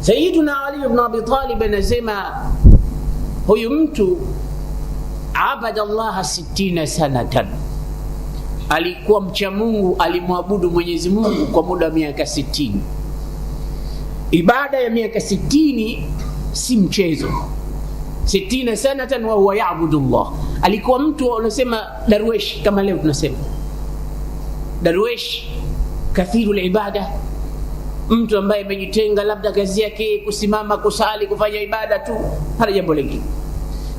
Sayyiduna Ali ibn Abi Talib anasema huyu mtu abada Allah 60 sanatan, alikuwa mcha Mungu, alimwabudu Mwenyezi Mungu kwa muda wa miaka 60. Ibada ya miaka 60 si mchezo. 60 sanatan wa huwa ya'budu Allah. Alikuwa mtu anasema darwesh, kama leo tunasema darwesh, kathiru al-ibada, mtu ambaye amejitenga, labda kazi yake kusimama kusali kufanya ibada tu, hana jambo lingine.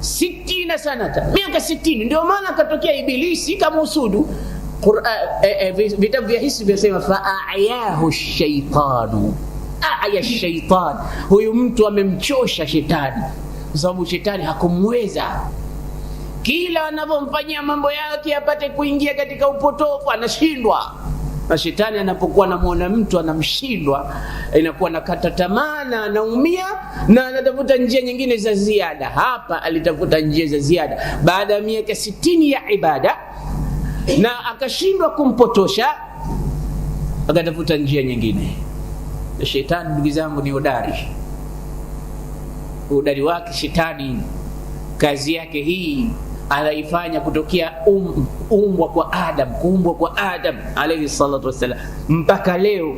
60 sanata, miaka 60. Ndio maana akatokea Ibilisi kama usudu. Vitabu vya hisi vinasema fa'ayahu ash-shaytanu, aya shaytan, huyu mtu amemchosha shetani, kwa sababu shetani hakumweza. Kila anapomfanyia mambo yake apate kuingia katika upotofu, anashindwa. Na shetani anapokuwa anamuona mtu anamshindwa, inakuwa nakata tamaa na anaumia, na anatafuta njia nyingine za ziada. Hapa alitafuta njia za ziada baada ya miaka 60 ya ibada, na akashindwa kumpotosha, akatafuta njia nyingine. Shetani ndugu zangu ni hodari. Hodari wake shetani, kazi yake hii anaifanya kutokea kuumbwa kwa Adam alayhi salatu wasalam mpaka leo,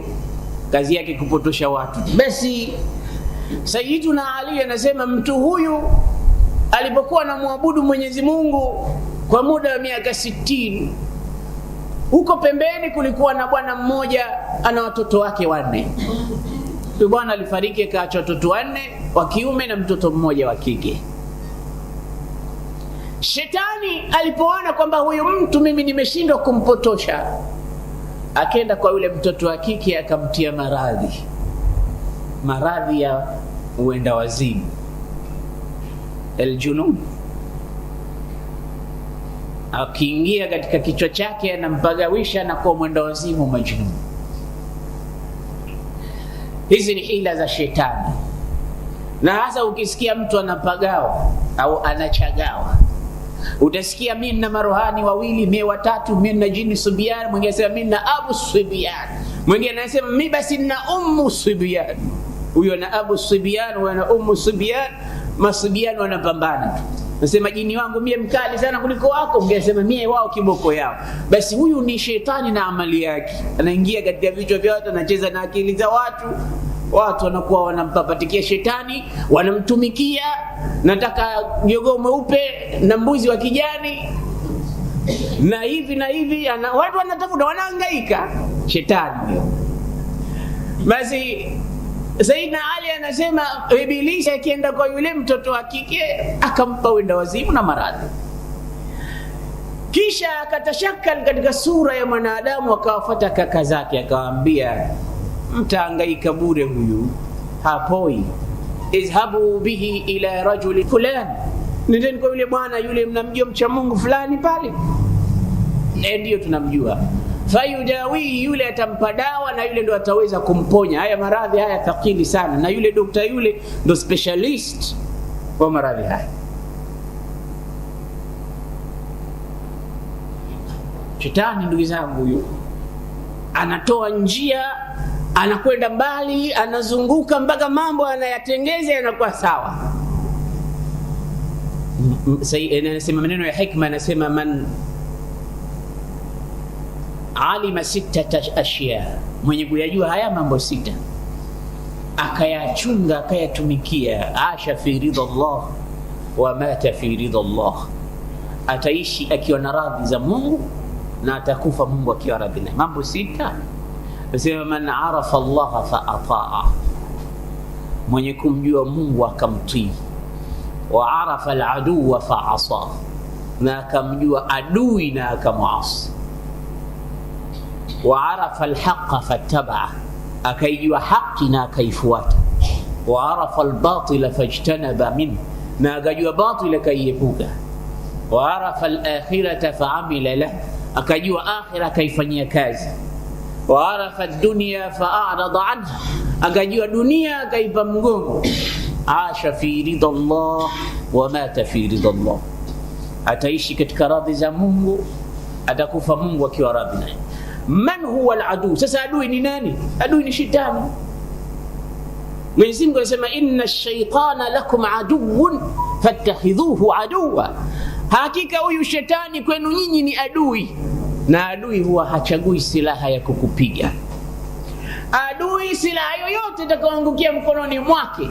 kazi yake kupotosha watu. Basi Sayyiduna Ali anasema mtu huyu alipokuwa anamwabudu Mwenyezi Mungu kwa muda wa miaka 60, huko pembeni kulikuwa na bwana mmoja ana watoto wake 4. Huyu bwana alifariki akaacha watoto 4 wa kiume na mtoto mmoja wa kike. Shetani alipoona kwamba huyu mtu mimi nimeshindwa kumpotosha, akaenda kwa yule mtoto wa kike akamtia maradhi ya uenda wazimu, aljunun. Akiingia katika kichwa chake anampagawisha na kuwa mwenda wazimu, majnun. Hizi ni hila za shetani. Na hasa ukisikia mtu anapagawa au anachagawa, utasikia mimi na marohani 2, mimi 3, mimi na jini Subyan, mwingine anasema mimi na Abu Subyan, mwingine anasema mimi basi na Ummu Subyan. Huyo na Abu Subyan, huyo na Ummu Subyan, Masubyan wanapambana. Nasema jini wangu mimi mkali sana kuliko wako, mwingine anasema mimi wao kiboko yao. Basi huyu ni shetani na amali yake, anaingia katika vichwa vya watu, anacheza na akili za watu. Watu wanakuwa wanampapatikia shetani, wanamtumikia. Nataka jogoo mweupe na mbuzi wa kijani na hivi, watu wanatafuta, wanahangaika. Shetani huyo. Basi Sayyidina Ali anasema Ibilisi akienda kwa yule mtoto wa kike akampa wenda wazimu na maradhi, kisha akatashakal katika sura ya mwanadamu, akawafuata kaka zake akawaambia, mtahangaika bure, huyu hapoi. Izhabu bihi ila rajuli fulan, nendeni kwa yule bwana yule mnamjua mcha Mungu fulani pale. Ndio tunamjua. Fayudawi, yule atampa dawa na yule ndo ataweza kumponya haya maradhi haya thaqili sana, na yule dokta yule ndo specialist kwa maradhi haya. Shetani ndugu zangu huyu anatoa njia, anakwenda mbali, anazunguka mpaka mambo anayatengeza yanakuwa sawa. Anasema maneno ya hikma, anasema man alima 6 ashya, mwenye kuyajua haya mambo 6 akayachunga akayatumikia, asha fi ridha Allah wa mata fi ridha Allah, ataishi akiwa na radhi za Mungu na atakufa Mungu akiwa radhi naye. Mambo 6. Nasema man arafa Allah fa ataa, mwenye kumjua Mungu akamtii. Wa arafa al-aduwa fa asa, na akamjua adui na akamwasi. Wa arafa al-haqqa fattaba, akaijua haki na akaifuata. Wa arafa al-batila fajtanaba min, na akajua batila kaiepuka. Wa arafa al-akhirata fa'amila lahu, akajua akhira kaifanyia kazi. Wa arafa ad-dunya fa'arada anha, akajua dunia akaipa mgongo. Asha fi ridha Allah wa mata fi ridha Allah, ataishi katika radhi za Mungu, atakufa Mungu akiwa radhi naye. Man huwa al-adu? Sasa adui ni nani? Adui ni shetani. Mwenyezi Mungu anasema inna ash-shaytana lakum aduwwun fattakhidhuhu aduwwa, hakika huyu shetani kwenu nyinyi ni adui, na adui huwa hachagui silaha ya kukupiga. Adui silaha yoyote itakayoangukia mkononi mwake,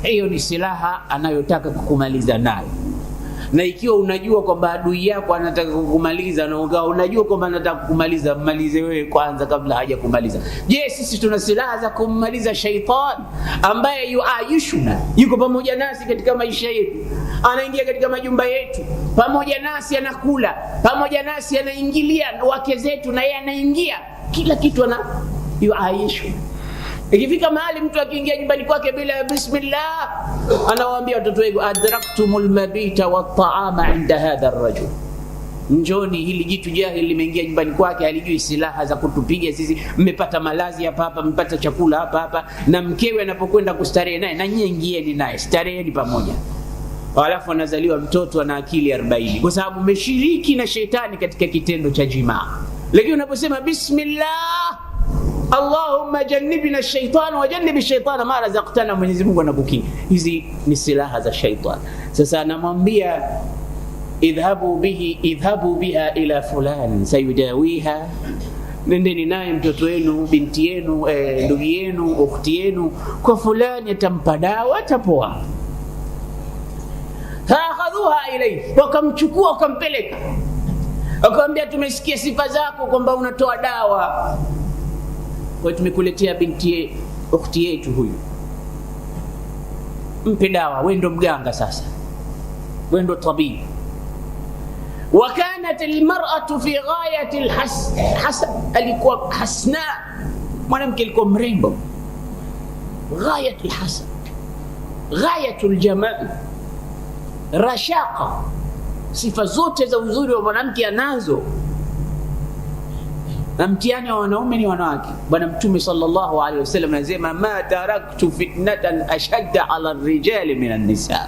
hiyo ni silaha anayotaka kukumaliza nayo. Na ikiwa unajua kwamba adui yako anataka kukumaliza na unajua kwamba anataka kukumaliza, mmalize wewe kwanza kabla haja kumaliza. Je, sisi tuna silaha za kummaliza shaitan ambaye yuayishuna, yuko pamoja nasi katika maisha yetu, anaingia katika majumba yetu, pamoja nasi anakula, pamoja nasi anaingilia wake zetu, na yeye anaingia kila kitu, ana yuayishuna. Ikifika mahali mtu akiingia nyumbani kwake bila bismillah, anawaambia watoto wake adraktumul mabita wat ta'ama inda hadha ar-rajul, njoni, hili jitu jahili limeingia nyumbani kwake, halijui silaha za kutupiga sisi, mmepata malazi hapa hapa, mmepata chakula hapa hapa, na mkewe anapokwenda kustarehe naye, na nyinyi ingieni naye, stareheni pamoja. Alafu anazaliwa mtoto ana akili 40 kwa sababu umeshiriki na shetani katika kitendo cha jimaa. Lakini unaposema bismillah, Allahumma jannibna ash-shaytan wa jannib ash-shaytan ma razaqtana, Mwenyezi Mungu anakukinga. Hizi ni silaha za shaytan. Sasa anamwambia idhabu biha ila fulan sayudawiha, nendeni naye mtoto wenu, binti yenu, ndugu yenu, ukhti yenu kwa fulani, atampa dawa, atapoa. Akhadhuha ilayhi, wakamchukua wakampeleka, akamwambia tumesikia sifa zako kwamba unatoa dawa, kwa tumekuletea binti ukhti yetu huyu, mpe dawa, wewe ndo mganga sasa, wewe ndo tabibu. وكانت المرأة في غاية الحسن، alikuwa hasna, mwanamke alikuwa mrembo, غاية الحسن، غاية الجمال، rashaqa, sifa zote za uzuri wa mwanamke anazo. Na mtihani wa wanaume ni wanawake. Bwana Mtume sallallahu alaihi wasallam anasema ma taraktu fitnatan ashadda ala ar-rijali min an-nisa,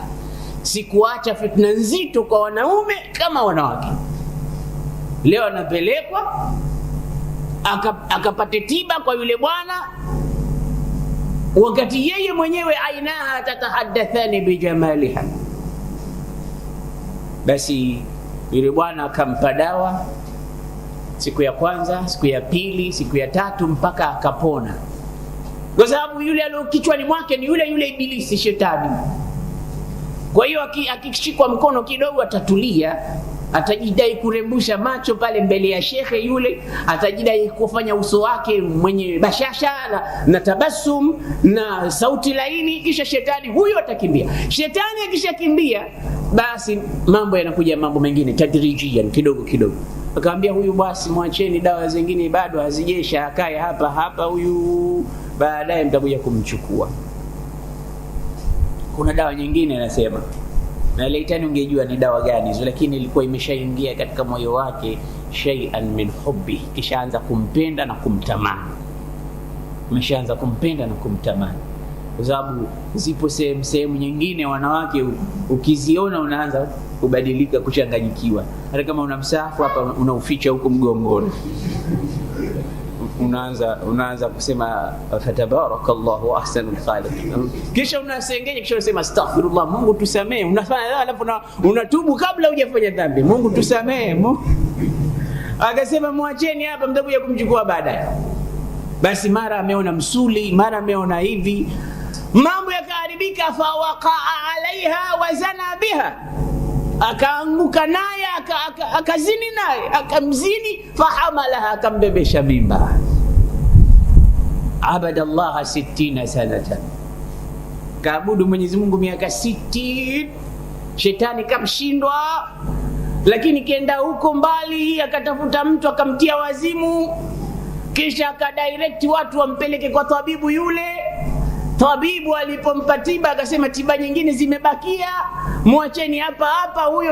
sikuacha fitna nzito kwa wanaume kama wanawake. Leo anapelekwa akapate tiba kwa yule bwana, wakati yeye mwenyewe ainaha tatahaddathani bijamaliha. Basi yule bwana akampa dawa, siku ya kwanza, siku ya pili, siku ya tatu, mpaka akapona. Kwa sababu yule aliyokichwani mwake ni yule yule ibilisi, shetani. Kwa hiyo akishikwa mkono kidogo atatulia, atajidai kurembusha macho pale mbele ya shekhe yule, atajidai kufanya uso wake mwenye bashasha na tabasum na sauti laini, kisha shetani huyo atakimbia. Shetani akishakimbia, basi mambo yanakuja, mambo mengine tadrijian, kidogo kidogo. Akamwambia huyu basi mwacheni, dawa zingine bado hazijesha, akae hapa hapa huyu, baadaye mtakuja kumchukua. Kuna dawa nyingine anasema, na laitani ungejua ni dawa gani hizo, lakini ilikuwa imeshaingia katika moyo wake shay'an min hubbi, kishaanza kumpenda na kumtamani, umeshaanza kumpenda na kumtamani. Kwa sababu zipo sehemu nyingine wanawake ukiziona unaanza kubadilika, kuchanganyikiwa. Hata kama una msahafu hapa unauficha huko mgongoni, unaanza kusema fatabarakallahu ahsanul khaliqin, kisha unasengenya, kisha unasema astaghfirullah, Mungu tusamee. Unafanya alafu unatubu kabla hujafanya dhambi, Mungu tusamee. Akasema muacheni hapa, mtakuja kumchukua baadaye. Basi mara ameona msuli, mara ameona hivi, mambo yakaharibika. Fawaqaa alaiha wa zana biha, akaanguka naye, akazini naye, akamzini. Fahamalaha, akambebesha mimba. Abada Allah 60 sanatan, kaabudu Mwenyezi Mungu miaka 60. Shetani kamshindwa, lakini kenda huko mbali, akatafuta mtu akamtia wazimu, kisha akadirect watu wampeleke kwa tabibu yule. Tabibu alipompa tiba akasema tiba nyingine zimebakia, muacheni hapa hapa, huyo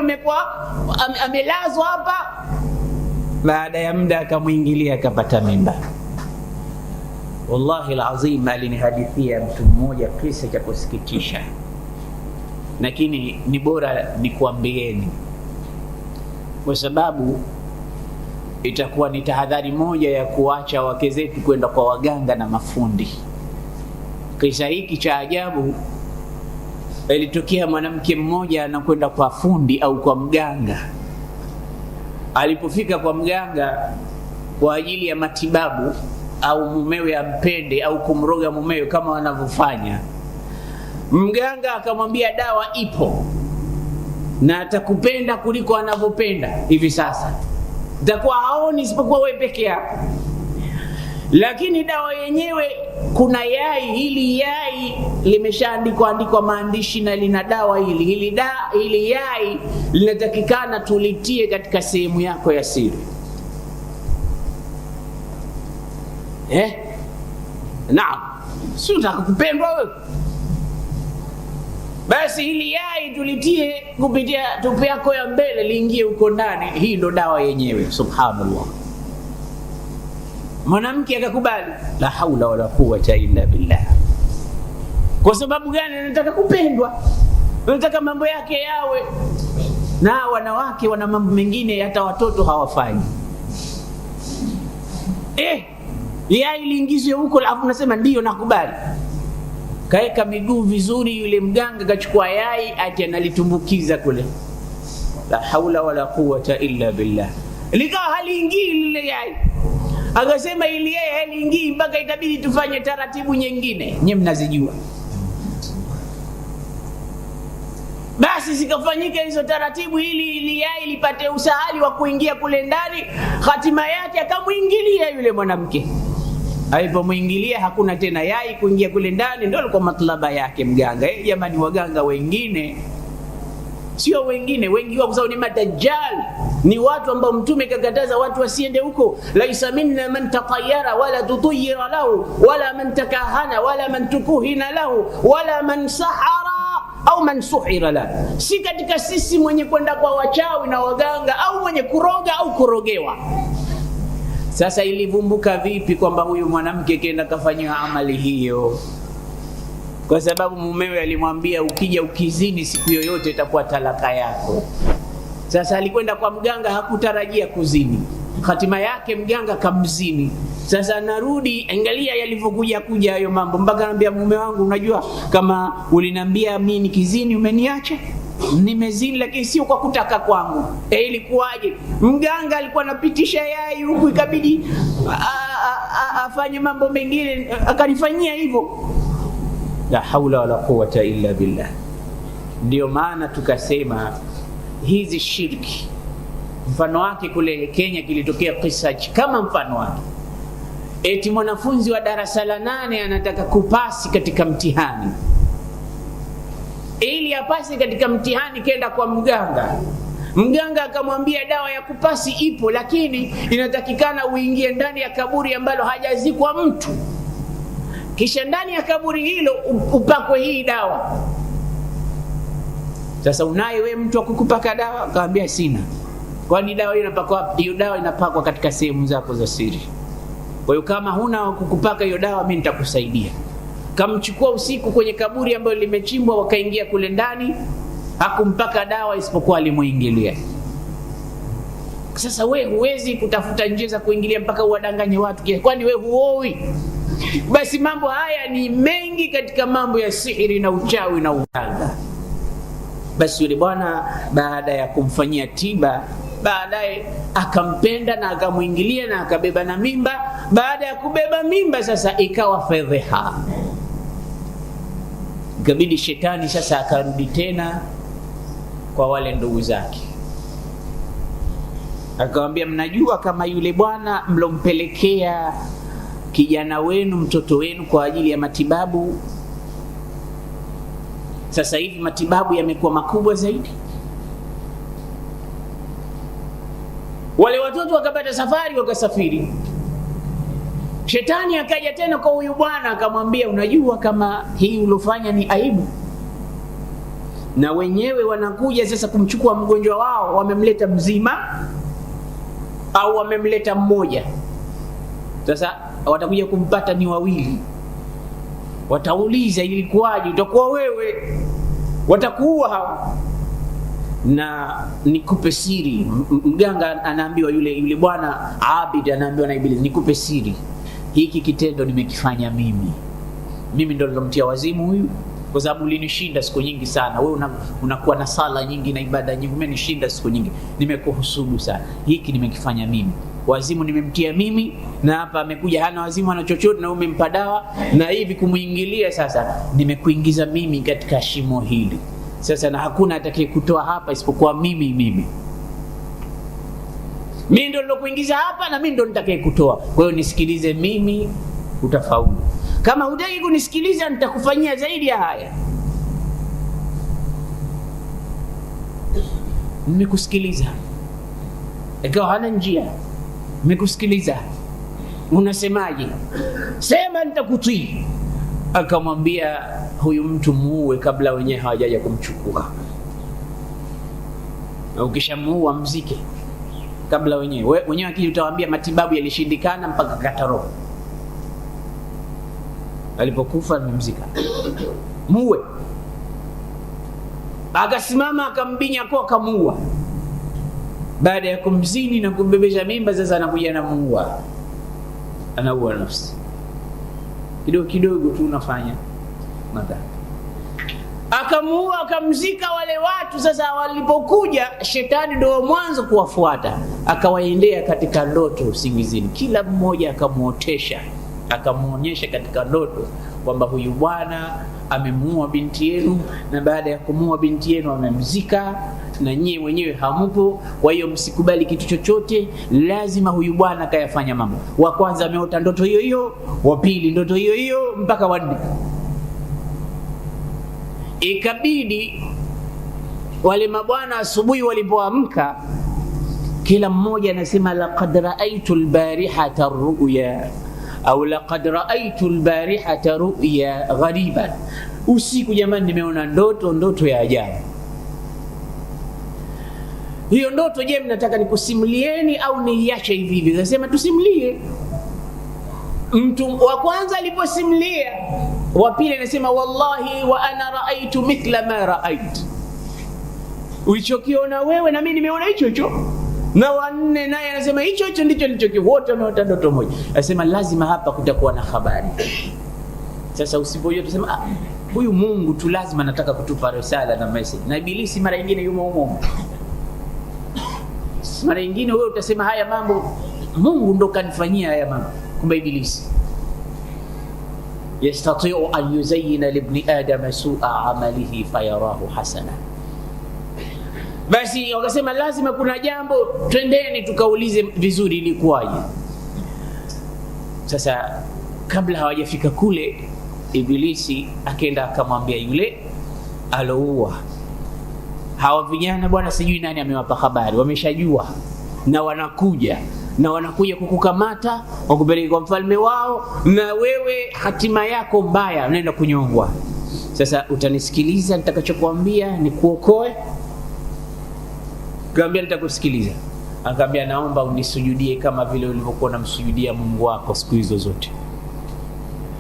amelazwa hapa. Baada ya muda akamuingilia, akapata mimba. Wallahi alazim, alinihadithia mtu mmoja kisa cha kusikitisha, lakini ni bora nikuambieni, kwa sababu itakuwa ni tahadhari moja ya kuacha wake zetu kwenda kwa waganga na mafundi. Kisa hiki cha ajabu, ilitokea mwanamke mmoja anakwenda kwa fundi au kwa mganga. Alipofika kwa mganga kwa ajili ya matibabu, au mumewe ampende au kumroga mumewe kama wanavyofanya, mganga akamwambia dawa ipo na atakupenda kuliko anavyopenda hivi sasa, itakuwa haoni isipokuwa wewe peke yako. Lakini dawa yenyewe kuna yai, hili yai limeshaandikwa maandishi na lina dawa hili yai linatakikana tulitie katika sehemu yako ya siri. Naam, si utakupendwa wewe? Basi hili yai tulitie kupitia tupe yako ya mbele, liingie huko ndani. Hii ndo dawa yenyewe. Subhanallah. Mwanamke akakubali. La haula wala quwwata illa billah. Kwa sababu gani? Anataka kupendwa, anataka mambo yake yawe. Na wanawake wana mambo mengine hata watoto hawafanyi. Yai liingizwe huko, alafu nasema ndio nakubali. Kaeka miguu vizuri, yule mganga kachukua yai ati analitumbukiza kule. La haula wala quwwata illa billah. Likawa haliingii lile yai. Akasema ili yai haliingii mpaka itabidi tufanye taratibu nyingine, nyinyi mnazijua. Basi zikafanyika hizo taratibu ili yai lipate usahali wa kuingia kule ndani. Hatima yake akamuingilia yule mwanamke. Alipomwingilia hakuna tena yai kuingia kule ndani. Ndio alikuwa matlaba yake mganga. Jamani, waganga wengine sio wengine, wengi wao kwa ni madajjal, ni watu ambao mtume kakataza watu wasiende huko. Laisa minna man tatayyara wala tutayira lahu wala man takahana wala man tukuhina lahu wala man sahara au man suhira la. Si katika sisi mwenye kwenda kwa wachawi na waganga au mwenye kuroga au kurogewa. Sasa ilivumbuka vipi kwamba huyu mwanamke kenda kafanywa amali hiyo? Kwa sababu mumewe alimwambia ukija ukizini siku yoyote itakuwa talaka yako. Sasa alikwenda kwa mganga, hakutarajia kuzini. Hatima yake mganga kamzini. Sasa narudi, angalia yalivyokuja hayo mambo, mpaka anambia mume wangu, unajua kama uliniambia mimi nikizini umeniacha. Nimezini lakini sio kwa kutaka kwangu. Ilikuwaje? Mganga alikuwa anapitisha yai huku, ikabidi afanye mambo mengine, akanifanyia hivyo. La haula wala quwwata illa billah. Ndio maana tukasema hizi shirki, mfano wake kule Kenya kilitokea kisa kama mfano wake. Eti mwanafunzi wa darasa la 8 anataka kupasi katika mtihani. Ili apasi katika mtihani, kenda kwa mganga. Mganga akamwambia dawa ya kupasi ipo, lakini inatakikana uingie ndani ya kaburi ambalo hajazikwa mtu. Kisha ndani ya kaburi hilo upakwe hii dawa. Sasa unaye wewe mtu akukupaka dawa? Akamwambia sina. Kwani dawa hiyo inapakwa wapi? Hiyo dawa inapakwa katika sehemu zako za siri. Kwa hiyo kama huna kukupaka hiyo dawa, mimi nitakusaidia. Kamchukua usiku kwenye kaburi ambalo limechimbwa, wakaingia kule ndani, hakumpaka dawa isipokuwa alimuingilia. Sasa wewe huwezi kutafuta njia za kuingilia mpaka uwadanganye watu, kwani wewe huoi? Basi mambo haya ni mengi katika mambo ya sihiri na uchawi na uganga. Basi yule bwana baada ya kumfanyia tiba, baadaye akampenda na akamuingilia na akabeba na mimba. Baada ya kubeba mimba sasa ikawa fedheha. Ikabidi shetani sasa akarudi tena kwa wale ndugu zake. Akamwambia, mnajua kama yule bwana mlompelekea kijana wenu, mtoto wenu kwa ajili ya matibabu, sasa hivi matibabu yamekuwa makubwa zaidi. Wale watoto wakapata safari, wakasafiri. Shetani akaja tena kwa huyu bwana akamwambia, unajua kama hii ulofanya ni aibu, na wenyewe wanakuja sasa kumchukua mgonjwa wao, wamemleta mzima au wamemleta mmoja. Sasa watakuja kumpata ni wawili. Watauliza ilikuwaje, utakuwa wewe, watakuua hao. Na nikupe siri, mganga anaambiwa, yule bwana Abid anaambiwa na Ibilisi, nikupe siri, hiki kitendo nimekifanya mimi mimi ndo nilomtia wazimu huyu, kwa sababu ulinishinda siku nyingi sana. Wewe unakuwa na sala nyingi na ibada nyingi, umenishinda siku nyingi, nimekuhusudu sana. Hiki nimekifanya mimi, wazimu nimemtia mimi, na hapa amekuja hana wazimu ana chochote, na umempa dawa, na hivi kumuingilia sasa, nimekuingiza mimi katika shimo hili sasa, na hakuna atakaye kutoa hapa isipokuwa mimi ndo nilokuingiza hapa, na mimi ndo nitakaye kutoa. Kwa hiyo nisikilize mimi, utafaulu. Kama hutaki kunisikiliza, nitakufanyia zaidi ya haya. Nimekusikiliza, ikawa hana njia. Nimekusikiliza, unasemaje? Sema, nitakutii. Akamwambia huyu mtu muue kabla wenyewe hawajaja kumchukua, na ukishamuua mzike kabla wenyewe akija, utawaambia matibabu yalishindikana mpaka kata roho. Alipokufa nimemzika, muue. Akasimama akambinya kwa akamuua. Baada ya kumzini na kumbebesha mimba, sasa anakuja na muua, anaua nafsi. Kidogo kidogo tu unafanya madhara. Akamuua, akamzika wale watu. Sasa walipokuja, shetani ndio mwanzo kuwafuata, akawaendea katika ndoto usingizini. Kila mmoja akamuotesha, akamuonyesha katika ndoto kwamba huyu bwana amemuua binti yenu, na baada ya kumuua binti yenu amemzika, na nyie wenyewe hamupo. Kwa hiyo msikubali kitu chochote, lazima huyu bwana kayafanya mambo. Wa kwanza ameota ndoto hiyo hiyo, wa pili ndoto hiyo hiyo, mpaka wanne. Ikabidi wale mabwana asubuhi walipoamka, kila mmoja anasema laqad ra'aytu al-barihata ar-ru'ya au laqad ra'aytu al-barihata ru'ya ghariban. Usiku jamani, nimeona ndoto ya ajabu. Hiyo ndoto, je, mnataka nikusimulieni au niiache hivi hivi? Nasema tusimulie. Mtu wa kwanza aliposimulia, wa pili anasema wallahi wa ana raaitu mithla ma raait, ulichokiona wewe na mimi nimeona hicho hicho. Na wanne naye anasema hicho hicho ndicho nilichokiona. Wote wameota ndoto moja. Anasema lazima hapa kutakuwa na habari. Sasa usipojua tusema huyu Mungu tu lazima anataka kutupa risala na message. Na ibilisi mara nyingine yumo humo. Mara nyingine wewe utasema haya mambo Mungu ndo kanifanyia haya mambo, kumbe ibilisi. Yastati'u an yuzayyina li ibni adam su'a amalihi fayarahu hasana. Basi wakasema lazima kuna jambo, twendeni tukaulize vizuri ilikuwaje. Sasa kabla hawajafika kule, ibilisi akaenda akamwambia yule aloua, hawa vijana bwana, sijui nani amewapa habari, wameshajua na wanakuja kukukamata, wakupeleka kwa mfalme wao, na wewe hatima yako mbaya, unaenda kunyongwa. Sasa utanisikiliza nitakachokuambia nikuokoe? Kaambia nitakusikiliza. Akaambia naomba unisujudie kama vile ulivyokuwa unamsujudia Mungu wako siku hizo zote.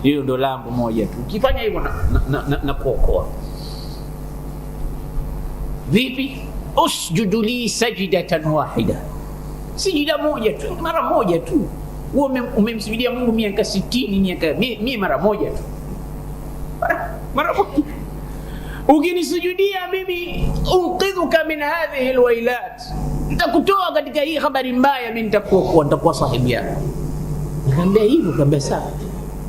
Hilo ndo langu moja tu. Ukifanya hivyo na kuokoa. Vipi? Usjudu li sajdatan wahida. Sijida moja tu, mara moja tu. Wewe umemsujudia Mungu miaka 60, mimi mara moja tu. Mara moja. Ukinisujudia mimi, unqidhuka min hadhihi alwailat, nitakutoa katika hii habari mbaya, mimi nitakuokoa, nitakuwa sahibi yako. Nikamwambia hivyo, kaambia sawa.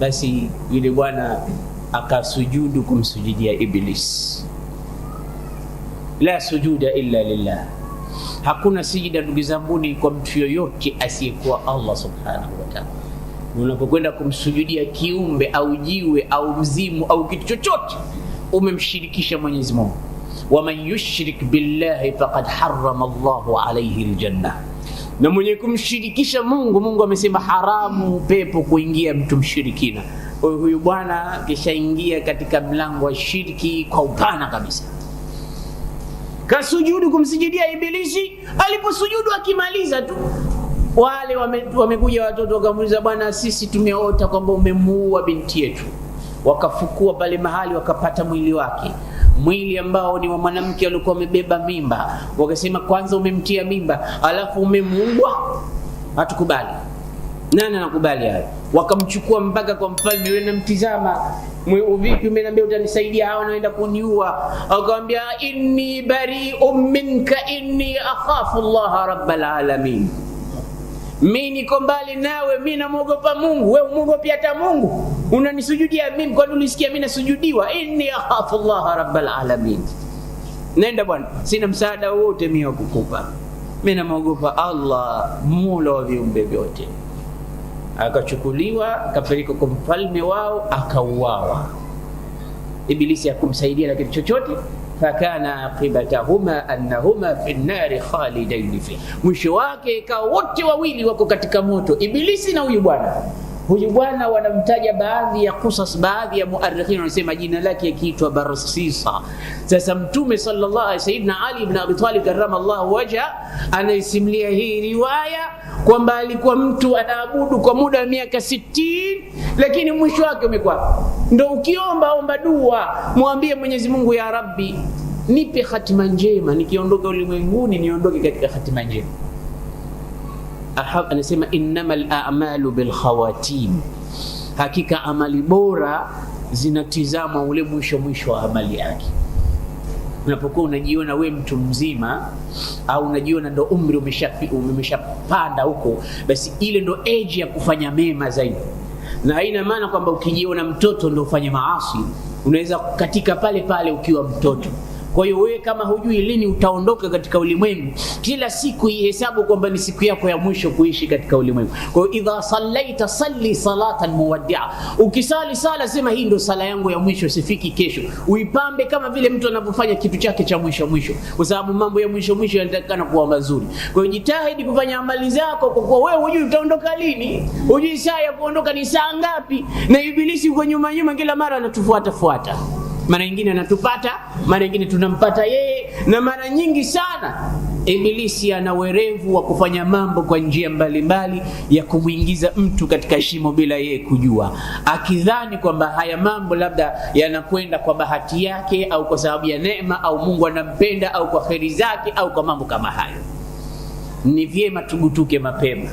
Basi yule bwana akasujudu kumsujudia Iblis. La sujuda illa lillah. Hakuna sijida ndugu zanguni kwa mtu yoyote asiyekuwa Allah subhanahu wa ta'ala. Unapokwenda kumsujudia kiumbe au jiwe au mzimu au kitu chochote, umemshirikisha Mwenyezi Mungu. Wa man yushrik billahi faqad harrama Allahu alayhi aljanna. Na mwenye kumshirikisha Mungu amesema haramu pepo kuingia mtu mshirikina. Huyu bwana kishaingia katika mlango wa shirki kwa upana kabisa. Kasujudu kumsujudia Ibilisi. Aliposujudu akimaliza tu, wale wamekuja watoto wakamuuliza, bwana sisi tumeota kwamba umemuua binti yetu. Wakafukua pale mahali wakapata mwili wake, mwili ambao ni wa mwanamke aliyekuwa amebeba mimba. Wakasema kwanza umemtia mimba alafu umemuua, hatukubali. Nani anakubali hayo? Wakamchukua mpaka kwa mfalme yule, namtizama, vipi umeniambia utanisaidia, hawa wanaenda kuniua. Akamwambia inni bari'un minka inni akhafu Allah rabbal alamin. Mimi niko mbali nawe, mimi namuogopa Mungu, wewe umuogopi hata Mungu? Unanisujudia mimi, kwani ulisikia mimi nasujudiwa? Inni akhafu Allah rabbal alamin. Nenda bwana, sina msaada wote mimi kukupa. Mimi namuogopa Allah, Mola wa viumbe vyote. Akachukuliwa akapelekwa kwa mfalme wao, akauawa. Ibilisi hakumsaidia na kitu chochote. Fakana aqibatahuma annahuma fi an-nar khalidain fi. Mwisho wake ikawa wote wawili wako katika moto, Ibilisi na huyu bwana. Huyu bwana wanamtaja baadhi ya qisas, baadhi ya muarrikhina wanasema jina lake akiitwa Barsisa. Sasa Mtume sallallahu alaihi sayyidina Ali ibn Abi Talib karramallahu wajha anaisimulia hii riwaya kwamba alikuwa mtu anaabudu kwa muda wa miaka 60, lakini mwisho wake umekuwa ndio ukiomba dua, muambie Mwenyezi Mungu, ya Rabbi nipe hatima njema, nikiondoka ulimwenguni niondoke katika hatima njema. Anasema innamal a'malu bil khawatim, hakika amali bora zinatizama ule mwisho wa amali yake. Unapokuwa unajiona we mtu mzima au unajiona ndo umri umeshapanda huko, basi ile ndo age ya kufanya mema zaidi. Na haina maana kwamba ukijiona mtoto ndo ufanye maasi, unaweza katika pale pale ukiwa mtoto. Kwa hiyo wewe kama hujui lini utaondoka katika ulimwengu, kila siku ihesabu kwamba ni siku yako ya mwisho kuishi katika ulimwengu. Kwa hiyo idha sallaita salli salatan muwaddi'a, ukisali sala sema hii ndo sala yangu ya mwisho, sifiki kesho. Uipambe kama vile mtu anavyofanya kitu chake cha mwisho, kwa sababu mambo ya mwisho yanatakana kuwa mazuri. Kwa hiyo jitahidi kufanya amali zako, kwa kuwa wewe hujui utaondoka lini, hujui saa ya kuondoka ni saa ngapi, na Ibilisi uko nyuma kila mara anatufuata. Mara nyingine anatupata, mara nyingine tunampata yeye, na mara nyingi sana Ibilisi ana werevu wa kufanya mambo kwa njia mbalimbali ya kumuingiza mtu katika shimo bila yeye kujua, akidhani kwamba haya mambo labda yanakwenda kwa bahati yake au kwa sababu ya neema au Mungu anampenda au kwa kheri zake au kwa mambo kama hayo. Ni vyema tugutuke mapema.